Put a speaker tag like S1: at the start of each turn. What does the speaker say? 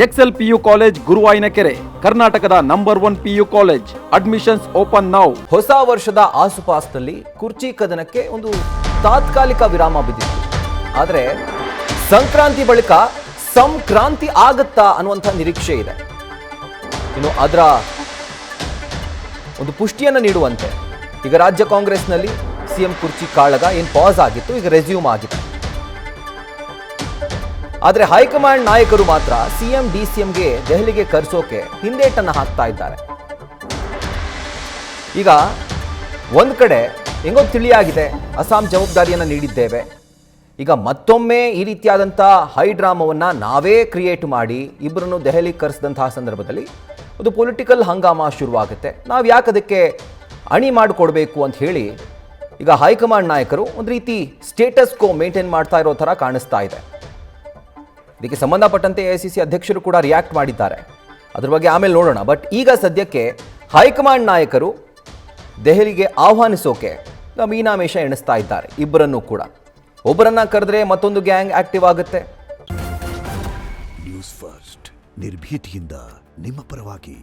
S1: Excel PU college ಗುರುವಾಯಿನಕೆರೆ, ಕರ್ನಾಟಕದ number 1 PU college. Admissions open now.
S2: ಹೊಸ ವರ್ಷದ ಆಸುಪಾಸಿನಲ್ಲಿ ಕುರ್ಚಿ ಕದನಕ್ಕೆ ಒಂದು ತಾತ್ಕಾಲಿಕ ವಿರಾಮ ಬಿದ್ದಿತ್ತು. ಆದರೆ ಸಂಕ್ರಾಂತಿ ಬಳಿಕ ಸಂಕ್ರಾಂತಿ ಆಗುತ್ತಾ ಅನ್ನುವಂಥ ನಿರೀಕ್ಷೆ ಇದೆ. ಇನ್ನು ಅದರ ಒಂದು ಪುಷ್ಟಿಯನ್ನು ನೀಡುವಂತೆ ಈಗ ರಾಜ್ಯ ಕಾಂಗ್ರೆಸ್ನಲ್ಲಿ ಸಿಎಂ ಕುರ್ಚಿ ಕಾಳಗ ಏನು ಪಾಸ್ ಆಗಿತ್ತು, ಈಗ ರೆಸ್ಯೂಮ್ ಆಗಿದೆ. ಆದರೆ ಹೈಕಮಾಂಡ್ ನಾಯಕರು ಮಾತ್ರ ಸಿಎಂ ಡಿಸಿಎಂಗೆ ದೆಹಲಿಗೆ ಕರೆಸೋಕೆ ಹಿಂದೇಟನ್ನು ಹಾಕ್ತಾ ಇದ್ದಾರೆ. ಈಗ ಒಂದು ಕಡೆ ಹೆಂಗೋ ತಿಳಿಯಾಗಿದೆ, ಅಸ್ಸಾಂ ಜವಾಬ್ದಾರಿಯನ್ನು ನೀಡಿದ್ದೇವೆ, ಈಗ ಮತ್ತೊಮ್ಮೆ ಈ ರೀತಿಯಾದಂಥ ಹೈ ಡ್ರಾಮವನ್ನು ನಾವೇ ಕ್ರಿಯೇಟ್ ಮಾಡಿ ಇಬ್ಬರನ್ನು ದೆಹಲಿಗೆ ಕರೆಸಿದಂತಹ ಸಂದರ್ಭದಲ್ಲಿ ಒಂದು ಪೊಲಿಟಿಕಲ್ ಹಂಗಾಮ ಶುರುವಾಗುತ್ತೆ. ನಾವು ಯಾಕೆ ಅದಕ್ಕೆ ಅಣಿ ಮಾಡಿಕೊಡ್ಬೇಕು ಅಂತ ಹೇಳಿ ಈಗ ಹೈಕಮಾಂಡ್ ನಾಯಕರು ಒಂದು ರೀತಿ ಸ್ಟೇಟಸ್ ಕೋ ಮೇಂಟೈನ್ ಮಾಡ್ತಾ ಇರೋ ಥರ ಕಾಣಿಸ್ತಾ ಇದೆ. ಇದಕ್ಕೆ ಸಂಬಂಧಪಟ್ಟಂತೆ ಎಐಸಿಸಿ ಅಧ್ಯಕ್ಷರು ಕೂಡ ರಿಯಾಕ್ಟ್ ಮಾಡಿದ್ದಾರೆ. ಅದ್ರ ಬಗ್ಗೆ ಆಮೇಲೆ ನೋಡೋಣ. ಬಟ್ ಈಗ ಸದ್ಯಕ್ಕೆ ಹೈಕಮಾಂಡ್ ನಾಯಕರು ದೆಹಲಿಗೆ ಆಹ್ವಾನಿಸೋಕೆ ಮೀನಾಮೇಷ ಎಣಿಸ್ತಾ ಇದ್ದಾರೆ. ಇಬ್ಬರನ್ನೂ ಕೂಡ, ಒಬ್ಬರನ್ನ ಕರೆದ್ರೆ ಮತ್ತೊಂದು ಗ್ಯಾಂಗ್ ಆಕ್ಟಿವ್ ಆಗುತ್ತೆ.
S3: ನ್ಯೂಸ್ ಫಸ್ಟ್, ನಿರ್ಭೀತಿಯಿಂದ ನಿಮ್ಮ ಪರವಾಗಿ.